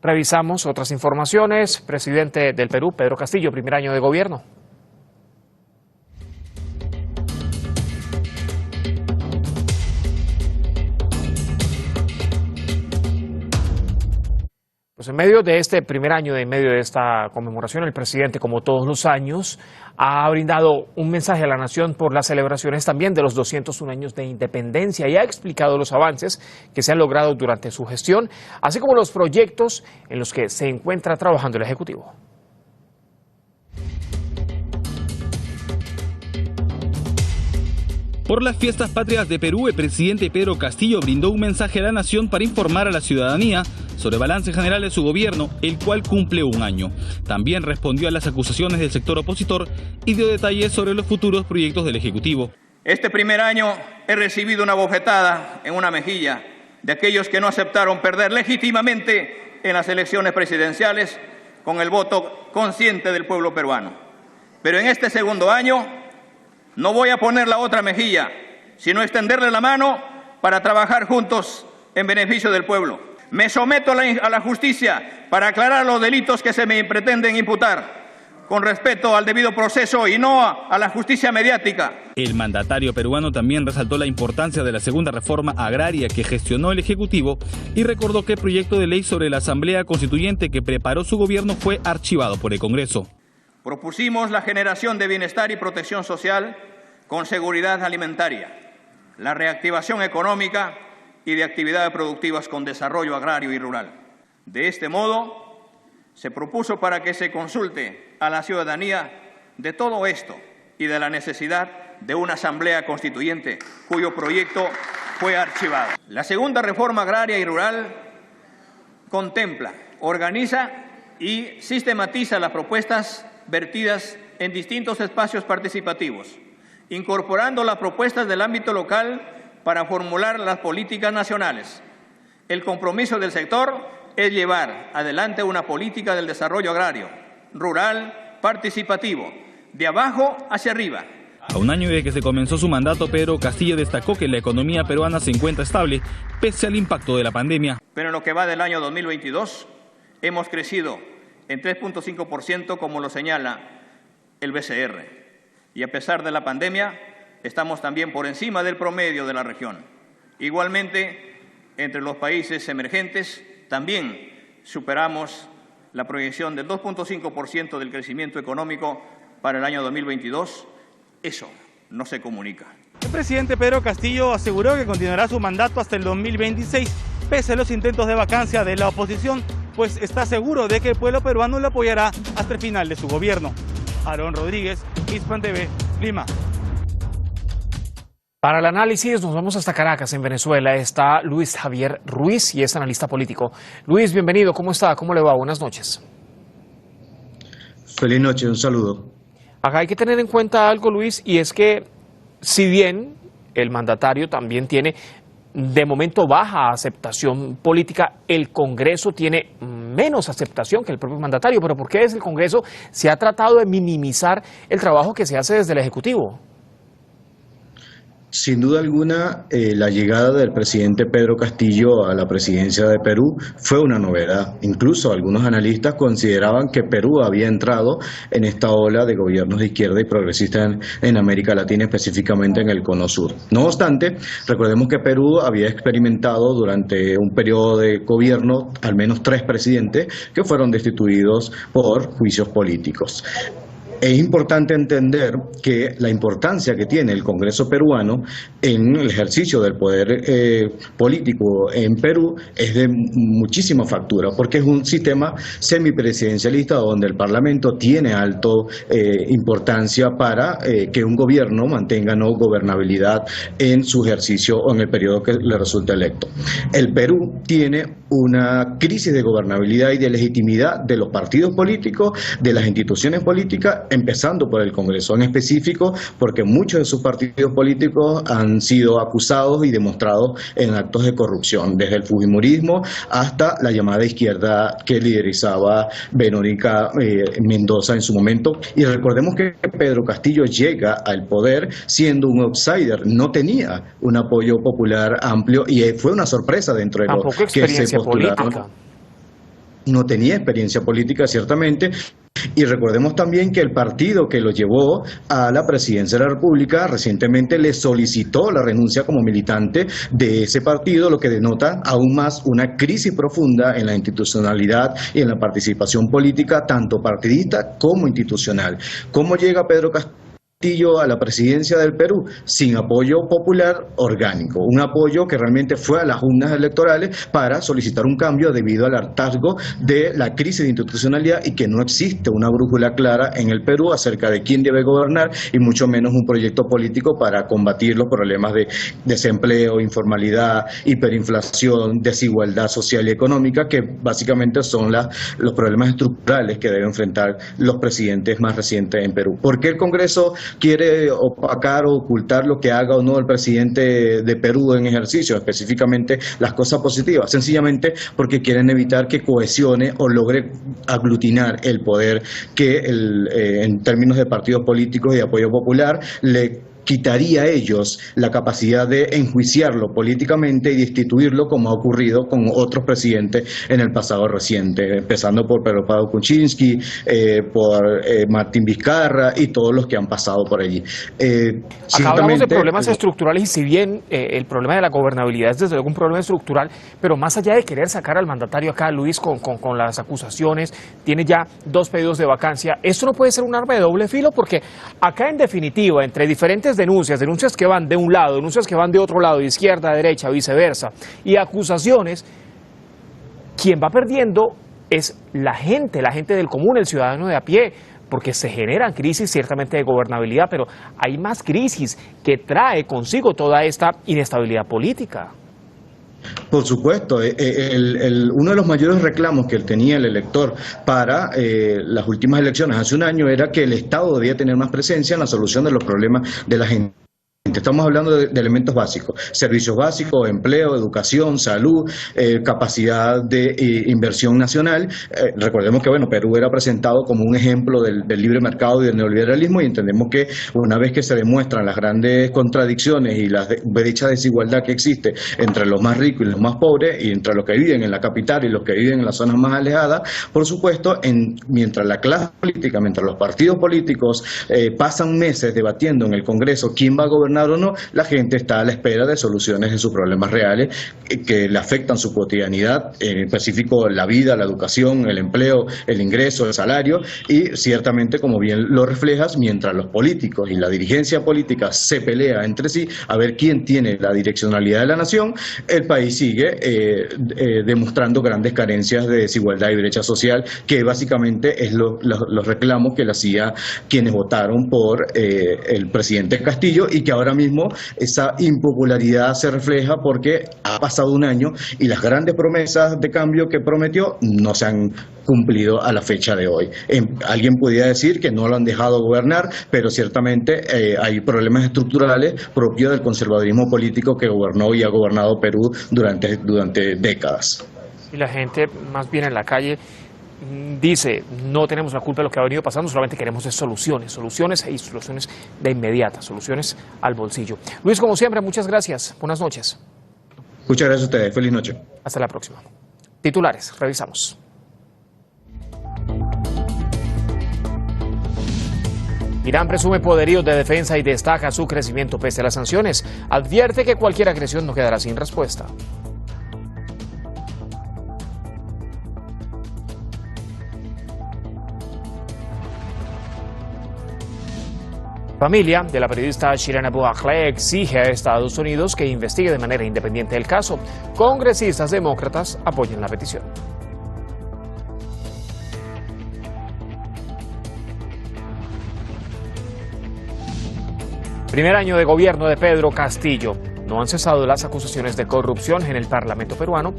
Revisamos otras informaciones. Presidente del Perú, Pedro Castillo, primer año de gobierno. Pues en medio de este primer año, en medio de esta conmemoración, el presidente, como todos los años, ha brindado un mensaje a la nación por las celebraciones también de los 201 años de independencia y ha explicado los avances que se han logrado durante su gestión, así como los proyectos en los que se encuentra trabajando el Ejecutivo. Por las fiestas patrias de Perú, el presidente Pedro Castillo brindó un mensaje a la nación para informar a la ciudadanía sobre el balance general de su gobierno, el cual cumple un año. También respondió a las acusaciones del sector opositor y dio detalles sobre los futuros proyectos del Ejecutivo. Este primer año he recibido una bofetada en una mejilla de aquellos que no aceptaron perder legítimamente en las elecciones presidenciales con el voto consciente del pueblo peruano. Pero en este segundo año no voy a poner la otra mejilla, sino extenderle la mano para trabajar juntos en beneficio del pueblo. Me someto a la justicia para aclarar los delitos que se me pretenden imputar, con respeto al debido proceso y no a la justicia mediática. El mandatario peruano también resaltó la importancia de la segunda reforma agraria que gestionó el Ejecutivo y recordó que el proyecto de ley sobre la Asamblea Constituyente que preparó su gobierno fue archivado por el Congreso. Propusimos la generación de bienestar y protección social con seguridad alimentaria, la reactivación económica y de actividades productivas con desarrollo agrario y rural. De este modo, se propuso para que se consulte a la ciudadanía de todo esto y de la necesidad de una asamblea constituyente cuyo proyecto fue archivado. La segunda reforma agraria y rural contempla, organiza y sistematiza las propuestas vertidas en distintos espacios participativos, incorporando las propuestas del ámbito local para formular las políticas nacionales. El compromiso del sector es llevar adelante una política del desarrollo agrario, rural, participativo, de abajo hacia arriba. A un año de que se comenzó su mandato, Pedro Castillo destacó que la economía peruana se encuentra estable pese al impacto de la pandemia. Pero en lo que va del año 2022 hemos crecido en 3.5% como lo señala el BCR. Y a pesar de la pandemia, estamos también por encima del promedio de la región. Igualmente, entre los países emergentes, también superamos la proyección del 2.5% del crecimiento económico para el año 2022. Eso no se comunica. El presidente Pedro Castillo aseguró que continuará su mandato hasta el 2026, pese a los intentos de vacancia de la oposición, pues está seguro de que el pueblo peruano lo apoyará hasta el final de su gobierno. Aarón Rodríguez, Hispan TV, Lima. Para el análisis nos vamos hasta Caracas, en Venezuela. Está Luis Javier Ruiz y es analista político. Luis, bienvenido. ¿Cómo está? ¿Cómo le va? Buenas noches. Feliz noche, un saludo. Acá hay que tener en cuenta algo, Luis, y es que si bien el mandatario también tiene de momento baja aceptación política, el Congreso tiene menos aceptación que el propio mandatario. ¿Pero por qué desde el Congreso se ha tratado de minimizar el trabajo que se hace desde el Ejecutivo? Sin duda alguna, la llegada del presidente Pedro Castillo a la presidencia de Perú fue una novedad. Incluso algunos analistas consideraban que Perú había entrado en esta ola de gobiernos de izquierda y progresistas en América Latina, específicamente en el Cono Sur. No obstante, recordemos que Perú había experimentado durante un periodo de gobierno al menos 3 presidentes que fueron destituidos por juicios políticos. Es importante entender que la importancia que tiene el Congreso peruano en el ejercicio del poder político en Perú es de muchísima factura, porque es un sistema semipresidencialista donde el Parlamento tiene alto importancia para que un gobierno mantenga gobernabilidad en su ejercicio o en el periodo que le resulte electo. El Perú tiene una crisis de gobernabilidad y de legitimidad de los partidos políticos, de las instituciones políticas, empezando por el Congreso en específico, porque muchos de sus partidos políticos han sido acusados y demostrados en actos de corrupción, desde el fujimorismo hasta la llamada izquierda que liderizaba Verónica Mendoza en su momento. Y recordemos que Pedro Castillo llega al poder siendo un outsider, no tenía un apoyo popular amplio y fue una sorpresa dentro de los que se postularon. no tenía experiencia política, ciertamente. Y recordemos también que el partido que lo llevó a la presidencia de la República recientemente le solicitó la renuncia como militante de ese partido, lo que denota aún más una crisis profunda en la institucionalidad y en la participación política, tanto partidista como institucional. ¿Cómo llega Pedro Castillo a la presidencia del Perú? Sin apoyo popular orgánico, un apoyo que realmente fue a las urnas electorales para solicitar un cambio debido al hartazgo de la crisis de institucionalidad y que no existe una brújula clara en el Perú acerca de quién debe gobernar y mucho menos un proyecto político para combatir los problemas de desempleo, informalidad, hiperinflación, desigualdad social y económica, que básicamente son los problemas estructurales que deben enfrentar los presidentes más recientes en Perú. ¿Por qué el Congreso quiere opacar o ocultar lo que haga o no el presidente de Perú en ejercicio, específicamente las cosas positivas? Sencillamente porque quieren evitar que cohesione o logre aglutinar el poder que en términos de partidos políticos y de apoyo popular le quitaría a ellos la capacidad de enjuiciarlo políticamente y destituirlo, como ha ocurrido con otros presidentes en el pasado reciente, empezando por Pedro Pablo Kuczynski, por Martín Vizcarra y todos los que han pasado por allí. Acá hablamos de problemas estructurales y si bien el problema de la gobernabilidad es desde luego un problema estructural, pero más allá de querer sacar al mandatario acá, Luis, con las acusaciones, tiene ya 2 pedidos de vacancia, ¿esto no puede ser un arma de doble filo? Porque acá en definitiva, entre diferentes denuncias que van de un lado, denuncias que van de otro lado, de izquierda a derecha, viceversa, y acusaciones, quien va perdiendo es la gente del común, el ciudadano de a pie, porque se generan crisis ciertamente de gobernabilidad, pero hay más crisis que trae consigo toda esta inestabilidad política. Por supuesto, uno de los mayores reclamos que tenía el elector para las últimas elecciones hace un año era que el Estado debía tener más presencia en la solución de los problemas de la gente. Estamos hablando de elementos básicos, servicios básicos, empleo, educación, salud, capacidad de inversión nacional. Recordemos que Perú era presentado como un ejemplo del libre mercado y del neoliberalismo y entendemos que una vez que se demuestran las grandes contradicciones y la brecha de desigualdad que existe entre los más ricos y los más pobres y entre los que viven en la capital y los que viven en las zonas más alejadas, por supuesto, mientras la clase política, mientras los partidos políticos pasan meses debatiendo en el Congreso quién va a gobernar o no, la gente está a la espera de soluciones de sus problemas reales que le afectan su cotidianidad, en específico la vida, la educación, el empleo, el ingreso, el salario, y ciertamente, como bien lo reflejas, mientras los políticos y la dirigencia política se pelea entre sí a ver quién tiene la direccionalidad de la nación, el país sigue demostrando grandes carencias de desigualdad y brecha social, que básicamente es los reclamos que le hacía quienes votaron por el presidente Castillo y que ahora mismo esa impopularidad se refleja porque ha pasado un año y las grandes promesas de cambio que prometió no se han cumplido a la fecha de hoy. Alguien podría decir que no lo han dejado gobernar, pero ciertamente hay problemas estructurales propios del conservadurismo político que gobernó y ha gobernado Perú durante décadas. Y la gente más bien en la calle dice, no tenemos la culpa de lo que ha venido pasando, solamente queremos soluciones y soluciones de inmediata, soluciones al bolsillo. Luis, como siempre, muchas gracias. Buenas noches. Muchas gracias a ustedes. Feliz noche. Hasta la próxima. Titulares, revisamos. Irán presume poderíos de defensa y destaca su crecimiento pese a las sanciones. Advierte que cualquier agresión no quedará sin respuesta. Familia de la periodista Shirin Abu Akleh exige a Estados Unidos que investigue de manera independiente el caso. Congresistas demócratas apoyan la petición. Primer año de gobierno de Pedro Castillo. No han cesado las acusaciones de corrupción en el Parlamento peruano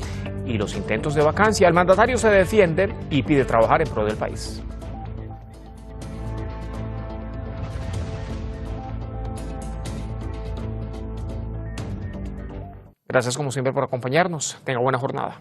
y los intentos de vacancia. El mandatario se defiende y pide trabajar en pro del país. Gracias como siempre por acompañarnos. Tenga buena jornada.